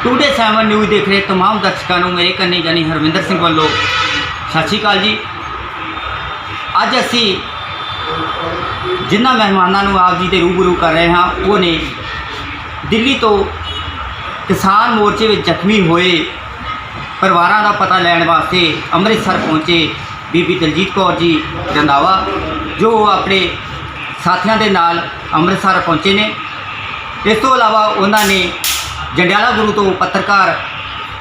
Today 7 news देख रहे तमाम दर्शकों को मेरे कन्ने यानी हरविंदर सिंह वालों सत श्री अकाल जी। अज असी जिन्होंने मेहमानों आप जी के रूबरू कर रहे हैं वो ने दिल्ली तो किसान मोर्चे में जख्मी हुए परिवारों का पता लैन वास्ते अमृतसर पहुँचे बीबी दलजीत कौर जी रंधावा जो अपने साथियों के नाल अमृतसर पहुँचे ने। इस तो अलावा उन्होंने जंडियाला गुरु तो पत्रकार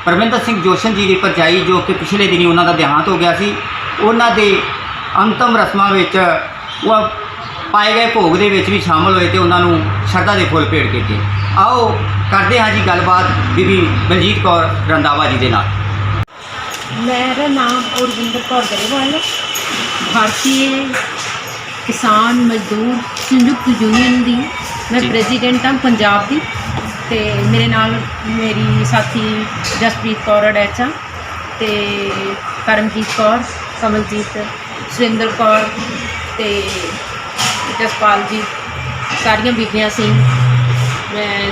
परमिंदर सिंह जोशन जी की भरजाई जो कि पिछले दिनी उन्हों का देहांत हो गया सी, उन्होंने अंतिम रस्मां विच वो पाए गए भोग दे विच भी शामिल होए तो उन्होंने शरधा के फुल भेंट किए। आओ करते हाँ जी गलबात बीबी दलजीत कौर रंधावा जी के नाल। मेरा नाम रविंदर कौर गरेवाल है। भारतीय किसान मजदूर संयुक्त यूनियन दी मैं प्रेजिडेंट हाँ पंजाब की। तो मेरे नाल मेरी साथी जसप्रीत कौर अडैचा ते करमजीत कौर, कमलजीत, सुरेंद्र कौर ते जसपाल जी, सारियां बीबियां सी।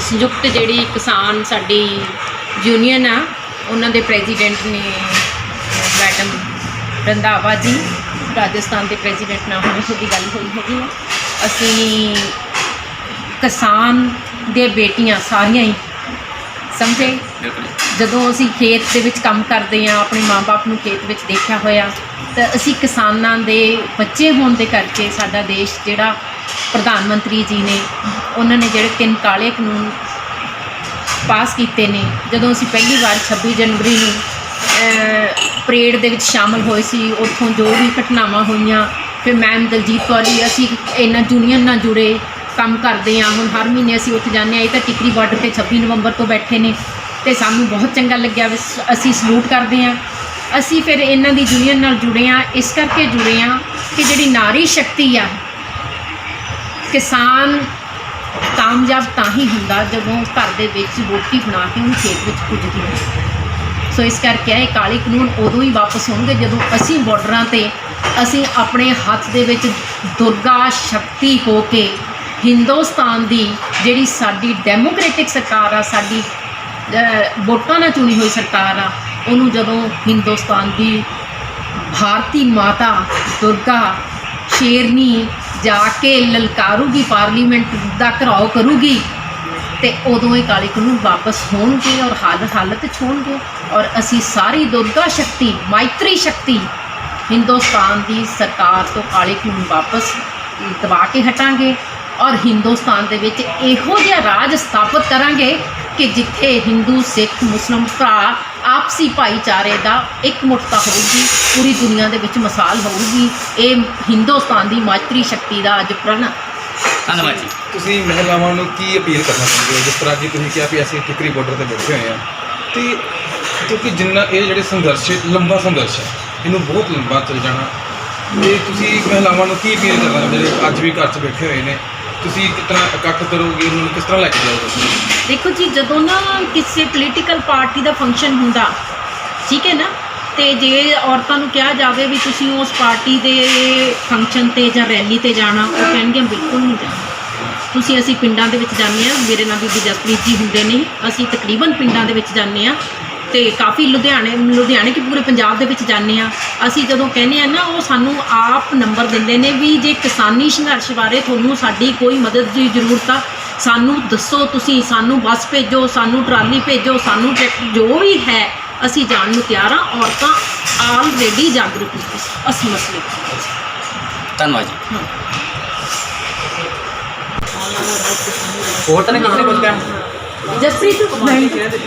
संयुक्त जिहड़ी किसान साडी यूनियन आ उन्हां दे प्रेजिडेंट ने मैडम रंधावा जी, राजस्थान के प्रेजिडेंट नाल हुणे थोड़ी गल होई हैगी। असीं किसान दे बेटियां सारियां ही समझे जदों असीं खेत दे विच काम करदे हां, अपने माँ बाप नूं खेत विच देखिया होया तो असीं किसानां दे बच्चे होण दे करके साडा देश जिहड़ा प्रधानमंत्री जी ने उन्होंने जिहड़े 3 काले कानून पास किए ने। जदों असीं पहली बार 26 जनवरी नूं परेड दे विच शामिल होए सी, उत्थों जो भी घटनावां होईयां फिर मैम दलजीत कौर जी असीं इन्हां यूनियन नाल जुड़े काम करते हैं। हुण हर महीने असीं उत्थे जाने ये तो टिकरी बॉर्डर पर 26 नवंबर तो बैठे ने तो सानूं बहुत चंगा लग्या, असीं सलूट करते हैं। असीं फिर इन्हां दी यूनियन नाल जुड़े हाँ, इस करके जुड़े हाँ कि जिहड़ी नारी शक्ति आ किसान कामयाब तां ही हुंदा जदों घर दे विच रोटी बना के उहनूं खेत विच पुजदी है। सो इस करके ये काले कानून उदों ही वापस होणगे जदों असीं बॉर्डरां ते असीं अपने हत्थ दे विच दुर्गा शक्ति हो के हिंदुस्तान की जिहड़ी साडी डेमोक्रेटिक सरकार आ, साडी वोटां नाल चुनी हुई सरकार आ, उहनूं जदों हिंदुस्तान की भारती माता दुर्गा शेरनी जाके ललकारूगी, पार्लीमेंट का घिराव करूगी तो उदों ये काले कानून वापस होणगे और हालत होणगे और असी सारी दुर्गा शक्ति मैत्री शक्ति हिंदुस्तान की सरकार तो काले कानून वापस दबा के हटांगे और हिंदुस्तान दे विच इहो जिहा राज स्थापित करांगे कि जिथे हिंदू सिख मुस्लिम भरा आपसी भाईचारे का एकमुठता होगी, पूरी दुनिया दे विच मिसाल होगी। ये हिंदुस्तान की मैत्री शक्ति का अज प्रण। धन्यवाद जी। तुसीं महिलावां नूं की अपील करना चाहुंदे हो? जिस तरह की तुसीं कहा भी असीं टिकरी बॉर्डर पर बैठे हुए हैं तो क्योंकि जिन्ना ये जिहड़े संघर्ष लंबा संघर्ष है इनू बहुत लंबा चल जाना तो तुसीं महिलावां नूं की अपील करना जिहड़े अज भी घर च बैठे हुए हैं तुसीं कितना इकट्ठ करोगे, उन्होंने किस तरह लैके जाओगे? देखो जी जदों ना किसी पोलीटिकल पार्टी का फंक्शन हुंदा ठीक है ना तो जे औरतों को कहा जाए भी तुसीं उस पार्टी के फंक्शन ते जां रैली ते जाना वो कहणगियां बिल्कुल नहीं जाना। तुसीं असीं पिंडां दे विच जाने आ, मेरे नाल बीबी जसप्रीत जी हुंदे ने, असीं तकरीबन पिंडां दे विच जाने आ तो काफ़ी लुधियाने कि पूरे पंजाब दे विच जाने आ। असीं जदों कहने आ ना वो सानूं आप नंबर दिंदे ने भी जे किसानी संघर्ष बारे तुहानूं साडी कोई मदद की जरूरत आ सानूं दसो, तुसीं सानूं बस भेजो, सानूं ट्राली भेजो, सानूं ट्रैक्टर जो भी है असीं जाण नूं तैयार हाँ। औरतां ऑलरेडी जागरूक ने इस मसले पर। धन्यवाद जी। और तो किसी ने कुछ कहना? जसप्रीत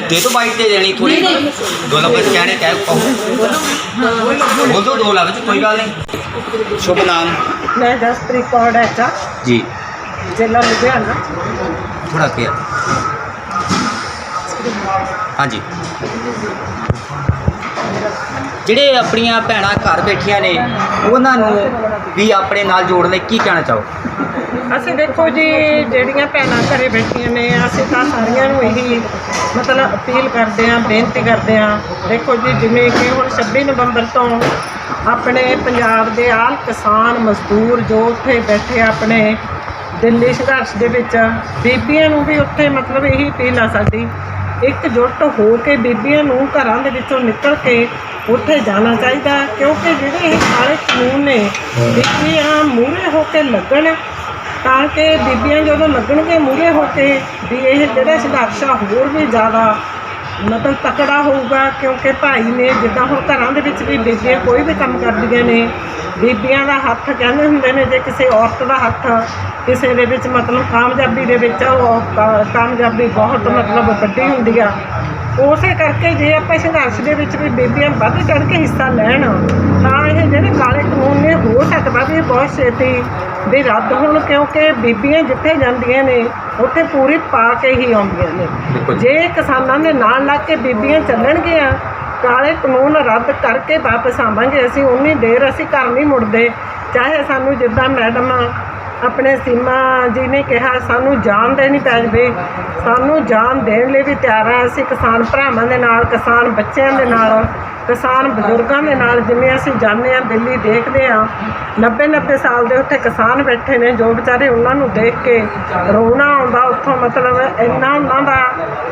दे दो बाइट दे देनी थोड़ी, दो लफ्ज़ कहने क्या बोल दो, 2 लफ्ज़ कोई गल नहीं। शुभ नाम? मैं जसप्रीत कौर अडैचा जी, जिला लुधियाना। थोड़ा क्या? हाँ जी। ਜਿਹੜੇ ਆਪਣੀਆਂ ਭੈਣਾਂ ਘਰ ਬੈਠੀਆਂ ਨੇ ਉਹਨਾਂ ਨੂੰ ਵੀ ਆਪਣੇ ਨਾਲ ਜੋੜਨ ਲਈ ਕੀ ਕਹਿਣਾ ਚਾਹੋ? ਅਸੀਂ ਦੇਖੋ ਜੀ ਜਿਹੜੀਆਂ ਭੈਣਾਂ ਘਰੇ ਬੈਠੀਆਂ ਨੇ ਅਸੀਂ ਤਾਂ ਸਾਰਿਆਂ ਨੂੰ ਇਹੀ ਮਤਲਬ ਅਪੀਲ ਕਰਦੇ ਹਾਂ, ਬੇਨਤੀ ਕਰਦੇ ਹਾਂ। ਦੇਖੋ ਜੀ ਜਿਵੇਂ ਕਿ ਹੁਣ 26 ਨਵੰਬਰ ਤੋਂ ਆਪਣੇ ਪੰਜਾਬ ਦੇ ਆਲ ਕਿਸਾਨ ਮਜ਼ਦੂਰ ਜੋ ਉੱਥੇ ਬੈਠੇ ਆਪਣੇ ਦਿੱਲੀ ਸੰਘਰਸ਼ ਦੇ ਵਿੱਚ ਬੀਬੀਆਂ ਨੂੰ ਵੀ ਉੱਥੇ ਮਤਲਬ ਇਹੀ ਅਪੀਲ ਆ ਸਾਡੀ एकजुट हो के बीबियां नूं घरां दे विचों निकल के उत्थे जाना चाहिए, क्योंकि जिहड़े ये काले कानून ने बीबियां मूहरे हो के लगण, ताकि बीबियां जदों लगणगे मूहरे हो के भी ये जिहड़ा संघर्ष आ होर भी ज़्यादा मतलब तकड़ा होऊगा। क्योंकि भाई ने जिद्दां हुण घरां दे विच भी बीबियां कोई भी काम करदियां ने, बीबियां दा हत्थ कहंदे हुंदे ने जे किसी औरत दा हत्थ किसी दे विच मतलब कामयाबी दे विच कामयाबी बहुत मतलब वड्डी हुंदी आ। उसे करके जे आपां संघर्ष दे विच भी बीबियां वध चढ़ के हिस्सा लैण तां ये जिहड़े काले कानून ने हो सकदा भी बहुत छेती भी रद्द होण, क्योंकि बीबियां जिੱਥੇ ਜਾਂਦੀਆਂ ਨੇ ਉੱਥੇ पूरी पा के ही आउंदियां ने। जे किसानां दे नाल लग के बीबियां ਚੱਲਣਗੀਆਂ काले कानून रद्द करके वापस आवांगे असीं, उन्नी देर असीं घर नहीं मुड़दे। चाहे सानूं जिद्दां मैडम अपने सीमा जी ने कहा सानूं जान देनी पै जावे, सानूं जान देण लई भी तैयार आ। असीं किसान भरावां दे नाल, किसान बच्चिਆਂ दे नाल, किसान बजुर्गों के नाल जिवें असीं जाने दिल्ली देखते हाँ 90-90 साल के उत्थे किसान बैठे ने, जो बेचारे उन्होंने देख के रोना आउंदा उत्थों, मतलब इन्ना उन्हां दा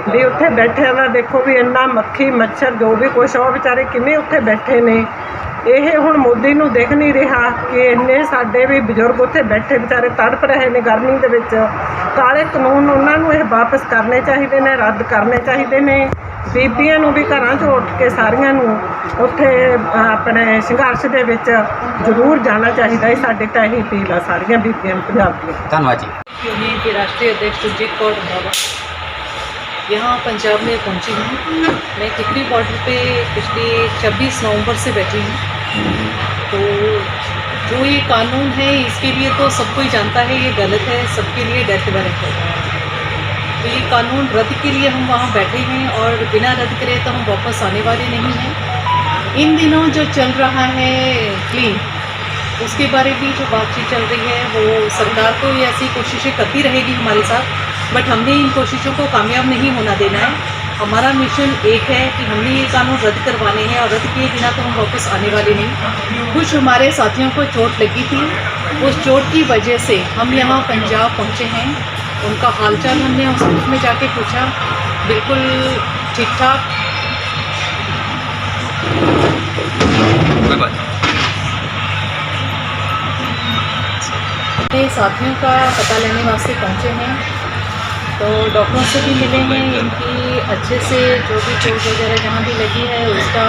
भी उत्थे बैठे दा देखो भी इन्ना मक्खी मच्छर जो भी कुछ वो बेचारे किवें उत्थे बैठे ने। ਇਹ ਹੁਣ ਮੋਦੀ ਨੂੰ ਦਿਖ ਨਹੀਂ ਰਿਹਾ ਕਿ ਇੰਨੇ ਸਾਡੇ ਵੀ ਬਜ਼ੁਰਗ ਉੱਥੇ ਬੈਠੇ ਵਿਚਾਰੇ ਤੜਪ ਰਹੇ ਨੇ ਗਰਮੀ ਦੇ ਵਿੱਚ। ਕਾਲੇ ਕਾਨੂੰਨ ਉਹਨਾਂ ਨੂੰ ਇਹ ਵਾਪਸ ਕਰਨੇ ਚਾਹੀਦੇ ਨੇ, ਰੱਦ ਕਰਨੇ ਚਾਹੀਦੇ ਨੇ। ਬੀਬੀਆਂ ਨੂੰ ਵੀ ਘਰਾਂ 'ਚੋਂ ਉੱਠ ਕੇ ਸਾਰੀਆਂ ਨੂੰ ਉੱਥੇ ਆਪਣੇ ਸੰਘਰਸ਼ ਦੇ ਵਿੱਚ ਜ਼ਰੂਰ ਜਾਣਾ ਚਾਹੀਦਾ ਹੈ। ਸਾਡੀ ਤਾਂ ਇਹੀ ਅਪੀਲ ਆ ਸਾਰੀਆਂ ਬੀਬੀਆਂ ਪੰਜਾਬ ਦੀਆਂ। धन्यवाद जी। यूनियन के राष्ट्रीय अध्यक्ष सुरजीत कौर रंधावा यहाँ पंजाब में पहुँची हूँ। मैं टिकरी बॉर्डर पे पिछले 26 नवंबर से बैठी हूँ। तो जो ये कानून है इसके लिए तो सब कोई जानता है ये गलत है, सबके लिए डेथ वारंट है। तो ये कानून रद्द के लिए हम वहाँ बैठे हैं और बिना रद्द करे तो हम वापस आने वाले नहीं हैं। इन दिनों जो चल रहा है क्लीन, उसके बारे में जो बातचीत चल रही है वो सरकार तो ये ऐसी कोशिशें करती रहेगी हमारे साथ, बट हमने इन कोशिशों को कामयाब नहीं होना देना है। हमारा मिशन एक है कि हमने ये कानून रद्द करवाने हैं और रद्द किए बिना तो हम वापस आने वाले नहीं। कुछ हमारे साथियों को चोट लगी थी, उस चोट की वजह से हम यहाँ पंजाब पहुँचे हैं। उनका हालचाल हमने हॉस्पिटल में जाके पूछा, बिल्कुल ठीक ठाक। अपने साथियों का पता लेने वास्ते पहुँचे हैं, तो डॉक्टरों से भी मिले हैं। इनकी अच्छे से जो भी चोट वगैरह जहाँ भी लगी है उसका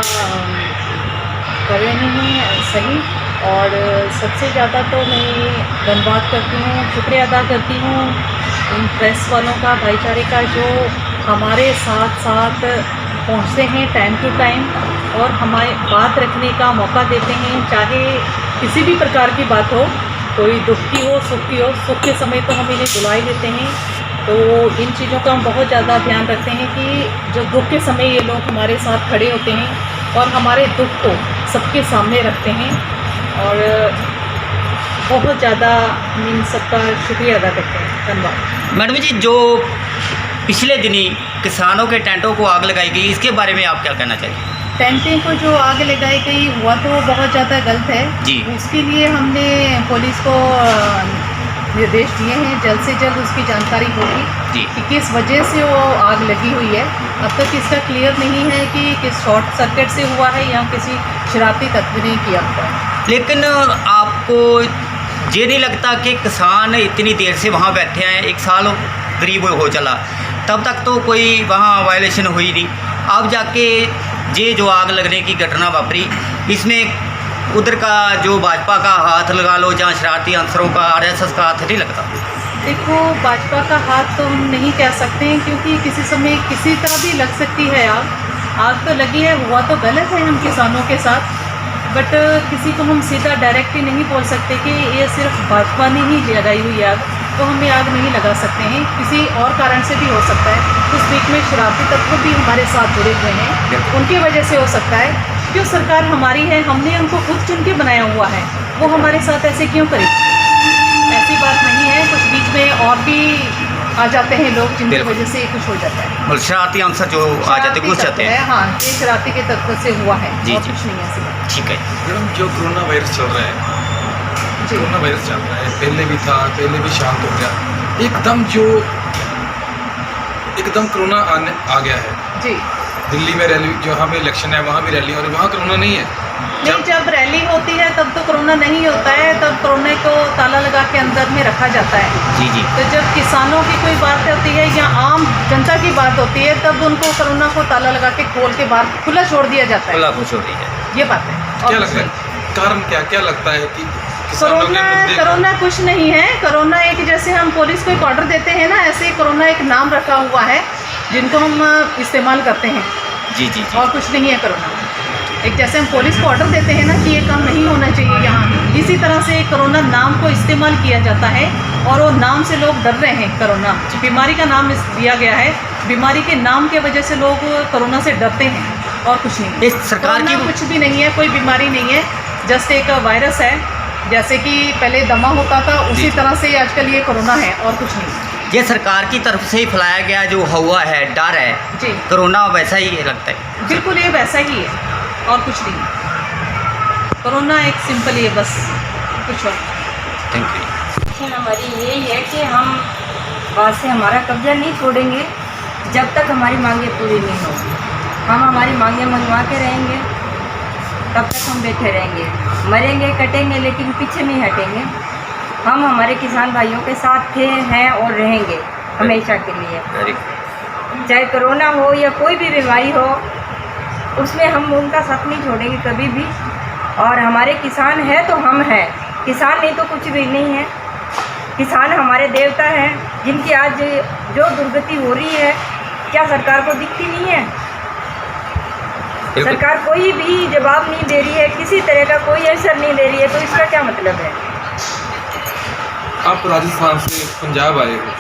कर रहे हैं सही। और सबसे ज़्यादा तो मैं धन्यवाद करती हूँ, शुक्रिया अदा करती हूँ इन प्रेस वालों का, भाईचारे का, जो हमारे साथ साथ पहुँचते हैं टाइम टू टाइम और हमारे बात रखने का मौका देते हैं। चाहे किसी भी प्रकार की बात हो, कोई दुख की हो, सुख की हो, सुख के समय तो हम इन्हें बुला ही लेते हैं। तो इन चीज़ों का हम बहुत ज़्यादा ध्यान रखते हैं कि जो दुख के समय ये लोग हमारे साथ खड़े होते हैं और हमारे दुख को सबके सामने रखते हैं। और बहुत ज़्यादा इन सबका शुक्रिया अदा करते हैं। धन्यवाद। मैडम जी, जो पिछले दिनी किसानों के टेंटों को आग लगाई गई, इसके बारे में आप क्या कहना चाहिए? टेंटें को जो आग लगाई गई हुआ तो बहुत ज़्यादा गलत है जी। उसके लिए हमने पुलिस को निर्देश दिए हैं, जल्द से जल्द उसकी जानकारी होगी जी कि किस वजह से वो आग लगी हुई है। अब तक इसका क्लियर नहीं है कि किस शॉर्ट सर्किट से हुआ है या किसी शरारती तत्व ने किया हुआ है। लेकिन आपको ये नहीं लगता कि किसान इतनी देर से वहाँ बैठे हैं, 1 साल करीब हो चला, तब तक तो कोई वहाँ वायलेशन हुई नहीं, अब जाके ये जो आग लगने की घटना वापरी, इसमें उधर का जो भाजपा का हाथ लगा लो या शरारती अंसरों का, RSS का हाथ नहीं लगता? देखो, भाजपा का हाथ तो हम नहीं कह सकते हैं क्योंकि किसी समय किसी तरह भी लग सकती है आग तो लगी है, हुआ तो गलत है हम किसानों के साथ, बट किसी को हम सीधा डायरेक्ट ही नहीं बोल सकते कि ये सिर्फ भाजपा ने ही लगाई हुई आग, तो हम ये आग नहीं लगा सकते हैं। किसी और कारण से भी हो सकता है, उस बीच में शरारती तत्व भी हमारे साथ जुड़े हुए हैं, उनकी वजह से हो सकता है। क्यों सरकार हमारी है, हमने उनको खुद चुन के बनाया हुआ है, वो हमारे साथ ऐसे क्यों करें? ऐसी बात नहीं है, कुछ बीच में और भी आ जाते हैं लोग जिनकी वजह से कुछ हो जाता है, और शरारती अंसर जो आ जाते कुछ जाते हैं। हाँ, ये शरारती के तत्व से हुआ है जी, और जी। कुछ नहीं है ऐसी बात। ठीक है। मैडम, जो कोरोना वायरस चल रहा है, जी। कोरोना वायरस चल रहा है, पहले भी था, पहले भी शांत हो गया, एकदम जो एकदम कोरोना आ गया है, जी दिल्ली में रैली, जहाँ पे इलेक्शन है वहाँ भी रैली, और वहाँ कोरोना नहीं है। नहीं, जब रैली होती है तब तो कोरोना नहीं होता है, तब कोरोना को ताला लगा के अंदर में रखा जाता है। जी जी। तो जब किसानों की कोई बात होती है या आम जनता की बात होती है तब उनको कोरोना को ताला लगा के खोल के बाहर खुला छोड़ दिया जाता है। खुला को छोड़ दीजिए। ये बात है। और क्या कुछ लगता है नहीं। कारण क्या लगता है कि किसानों के कोरोना मुद्दे कोरोना कुछ नहीं है। कोरोना एक, जैसे हम पुलिस को एक ऑर्डर देते हैं ना, ऐसे ही कोरोना एक नाम रखा हुआ है जिनको हम इस्तेमाल करते हैं, जी जी जी। और कुछ नहीं है कोरोना। एक जैसे हम पुलिस को ऑर्डर देते हैं ना कि ये काम नहीं होना चाहिए यहाँ, इसी तरह से कोरोना नाम को इस्तेमाल किया जाता है और वो नाम से लोग डर रहे हैं। कोरोना बीमारी का नाम दिया गया है, बीमारी के नाम के वजह से लोग कोरोना से डरते हैं, और कुछ नहीं। इस सरकार की कोरोना कुछ भी नहीं है, कोई बीमारी नहीं है, जस्ट एक वायरस है। जैसे कि पहले दमा होता था उसी तरह से आजकल ये कोरोना है, और कुछ नहीं। ये सरकार की तरफ से ही फैलाया गया जो हुआ है, डर है जी कोरोना, वैसा ही लगता है। बिल्कुल ये वैसा ही है, और कुछ नहीं। कोरोना एक सिंपल ही है, बस कुछ और। Thank you. हमारी यही है कि हम वहाँ से हमारा कब्जा नहीं छोड़ेंगे जब तक हमारी मांगें पूरी नहीं हो। हम हमारी मांगें मनवा के रहेंगे, तब तक हम बैठे रहेंगे, मरेंगे कटेंगे लेकिन पीछे नहीं हटेंगे। हम हमारे किसान भाइयों के साथ थे, हैं और रहेंगे हमेशा के लिए। Very good. चाहे कोरोना हो या कोई भी बीमारी हो, उसमें हम उनका साथ नहीं छोड़ेंगे कभी भी। और हमारे किसान हैं तो हम हैं, किसान नहीं तो कुछ भी नहीं है। किसान हमारे देवता हैं, जिनकी आज जो दुर्गति हो रही है क्या सरकार को दिखती नहीं है? सरकार कोई भी जवाब नहीं दे रही है, किसी तरह का कोई असर नहीं दे रही है, तो इसका क्या मतलब है? आप राजस्थान से पंजाब आए हो,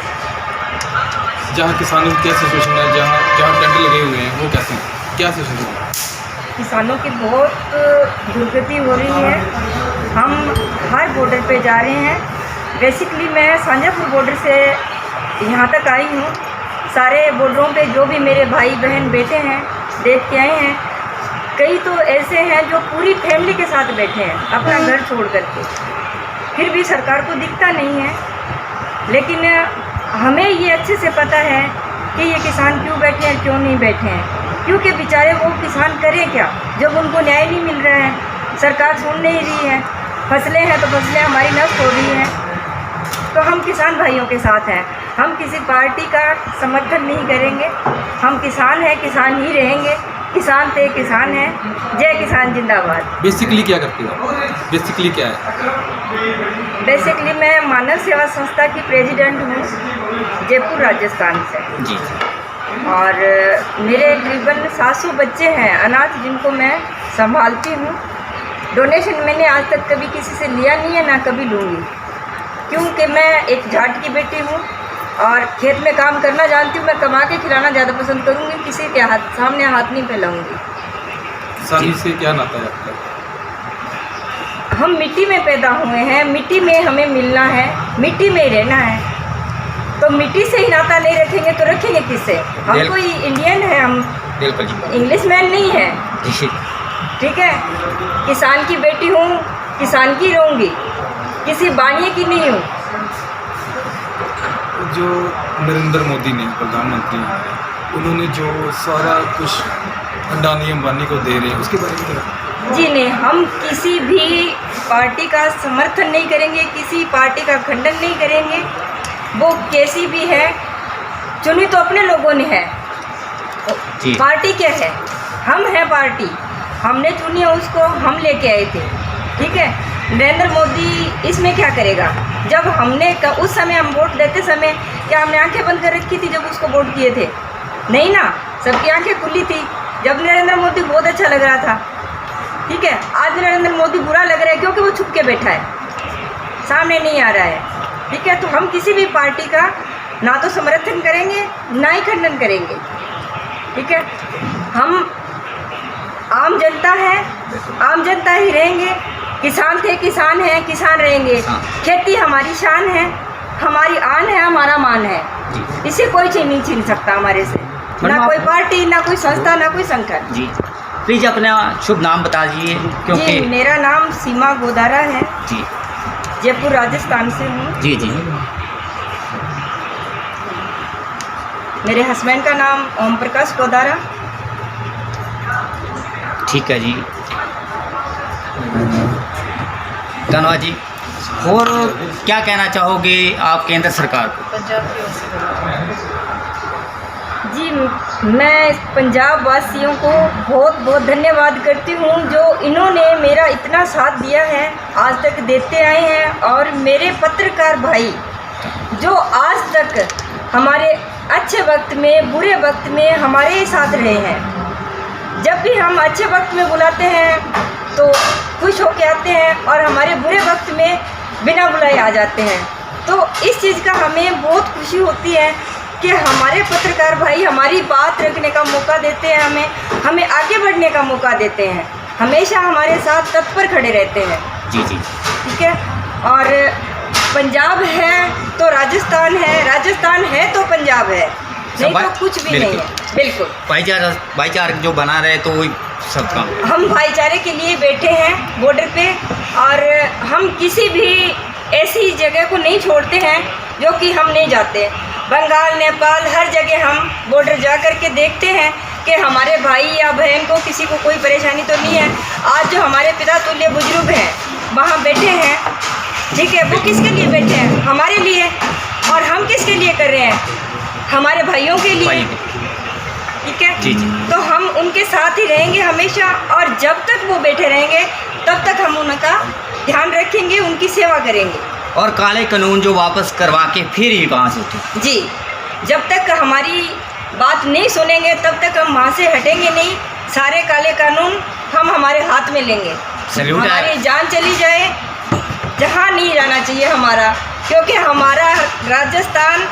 जहाँ किसानों की क्या सिचुएशन है, जहाँ टेंट लगे हुए हैं वो क्या सिचुएशन है? किसानों की बहुत दुर्गति हो रही है। हम हर बॉर्डर पे जा रहे हैं। बेसिकली मैं सांजापुर बॉर्डर से यहाँ तक आई हूँ। सारे बॉर्डरों पे जो भी मेरे भाई बहन बेटे हैं देख के आए हैं। कई तो ऐसे हैं जो पूरी फैमिली के साथ बैठे हैं अपना घर छोड़ करके, फिर भी सरकार को दिखता नहीं है। लेकिन हमें ये अच्छे से पता है कि ये किसान क्यों बैठे हैं, क्यों नहीं बैठे हैं। क्योंकि बेचारे वो किसान करें क्या जब उनको न्याय नहीं मिल रहा है, सरकार सुन नहीं रही है। फसलें हैं तो फसलें हमारी नष्ट हो रही हैं। तो हम किसान भाइयों के साथ हैं, हम किसी पार्टी का समर्थन नहीं करेंगे। हम किसान हैं, किसान ही रहेंगे। किसान थे किसान हैं। जय किसान जिंदाबाद। बेसिकली क्या करते हो? बेसिकली क्या है? बेसिकली मैं मानव सेवा संस्था की प्रेसिडेंट हूँ, जयपुर राजस्थान से। जी। और मेरे करीबन 700 बच्चे हैं अनाथ, जिनको मैं संभालती हूँ। डोनेशन मैंने आज तक कभी किसी से लिया नहीं है, ना कभी लूँगी, क्योंकि मैं एक जाट की बेटी हूँ और खेत में काम करना जानती हूँ। मैं कमा के खिलाना ज़्यादा पसंद करूँगी, किसी के सामने हाथ नहीं फैलाऊँगी। किसानी से क्या नाता है आपका? हम मिट्टी में पैदा हुए हैं, मिट्टी में हमें मिलना है, मिट्टी में रहना है। तो मिट्टी से ही नाता नहीं रखेंगे तो रखेंगे किससे? हम कोई इंडियन है, हम बिल्कुल जी। इंग्लिश मैन नहीं है। जी। ठीक है, किसान की बेटी हूँ, किसान की रहूँगी, किसी बानिए की नहीं हूँ। जो नरेंद्र मोदी ने प्रधानमंत्री हैं, उन्होंने जो सारा कुछ अडानी अंबानी को दे रहे हैं, उसके बारे में क्या? जी नहीं, हम किसी भी पार्टी का समर्थन नहीं करेंगे, किसी पार्टी का खंडन नहीं करेंगे। वो कैसी भी है, चुनी तो अपने लोगों ने है। जी। पार्टी क्या है? हम हैं पार्टी, हमने चुनी है उसको, हम लेके आए थे। ठीक है, नरेंद्र मोदी इसमें क्या करेगा? जब हमने उस समय हम वोट देते समय क्या हमने आंखें बंद कर रखी थी जब उसको वोट किए थे? नहीं ना, सबकी आंखें खुली थी। जब नरेंद्र मोदी बहुत अच्छा लग रहा था। ठीक है, आज नरेंद्र मोदी बुरा लग रहा है क्योंकि वो छुप के बैठा है, सामने नहीं आ रहा है। ठीक है, तो हम किसी भी पार्टी का ना तो समर्थन करेंगे ना ही खंडन करेंगे। ठीक है, हम आम जनता है, आम जनता ही रहेंगे। किसान थे किसान हैं, किसान रहेंगे। खेती हमारी शान है, हमारी आन है, हमारा मान है। इसे कोई चीज नहीं छीन सकता हमारे से, ना कोई पार्टी, ना कोई संस्था, ना कोई संगठन। जी प्लीज अपना शुभ नाम बता दीजिए, क्योंकि जी मेरा नाम सीमा गोदारा है। जी। जयपुर राजस्थान से हूँ। जी जी। मेरे हस्बैंड का नाम ओम प्रकाश पोदारा। ठीक है जी, धन्यवाद जी। और क्या कहना चाहोगे आप केंद्र सरकार को? पंजाब की ओर से बोला। जी, मैं पंजाब वासियों को बहुत बहुत धन्यवाद करती हूँ जो इन्होंने मेरा इतना साथ दिया है, आज तक देते आए हैं। और मेरे पत्रकार भाई जो आज तक हमारे अच्छे वक्त में बुरे वक्त में हमारे साथ रहे हैं। जब भी हम अच्छे वक्त में बुलाते हैं तो खुश होके आते हैं और हमारे बुरे वक्त में बिना बुलाए आ जाते हैं। तो इस चीज़ का हमें बहुत खुशी होती है कि हमारे पत्रकार भाई हमारी बात रखने का मौका देते हैं, हमें आगे बढ़ने का मौका देते हैं, हमेशा हमारे साथ तत्पर खड़े रहते हैं। जी जी, ठीक है। और पंजाब है तो राजस्थान है, राजस्थान है तो पंजाब है, नहीं तो कुछ भी नहीं है। बिल्कुल भाईचारा जो बना रहे तो वही सब काम। हम भाईचारे के लिए बैठे हैं बॉर्डर पे, और हम किसी भी ऐसी जगह को नहीं छोड़ते हैं जो कि हम नहीं जाते। बंगाल, नेपाल, हर जगह हम बॉर्डर जा कर के देखते हैं कि हमारे भाई या बहन को किसी को कोई परेशानी तो नहीं है। आज जो हमारे पिता तुल्य बुजुर्ग हैं वहाँ बैठे हैं, ठीक है, वो किसके लिए बैठे हैं? हमारे लिए। और हम किसके लिए कर रहे हैं? हमारे भाइयों के लिए। ठीक है। जी जी। तो हम उनके साथ ही रहेंगे हमेशा, और जब तक वो बैठे रहेंगे तब तक हम उनका ध्यान रखेंगे, उनकी सेवा करेंगे। और काले कानून जो वापस करवा के फिर ही वहाँ से उठे। जी, जब तक हमारी बात नहीं सुनेंगे तब तक हम वहाँ से हटेंगे नहीं। सारे काले कानून हम हमारे हाथ में लेंगे। सैल्यूट है। हमारी जान चली जाए, जहाँ नहीं रहना चाहिए हमारा, क्योंकि हमारा राजस्थान,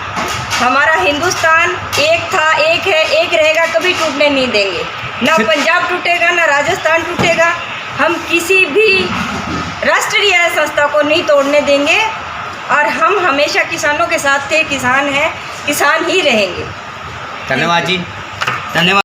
हमारा हिंदुस्तान एक था, एक है, एक रहेगा, कभी टूटने नहीं देंगे। ना पंजाब टूटेगा, ना राजस्थान टूटेगा। हम किसी भी राष्ट्रीय संस्था को नहीं तोड़ने देंगे, और हम हमेशा किसानों के साथ थे, किसान हैं, किसान ही रहेंगे। धन्यवाद जी, धन्यवाद।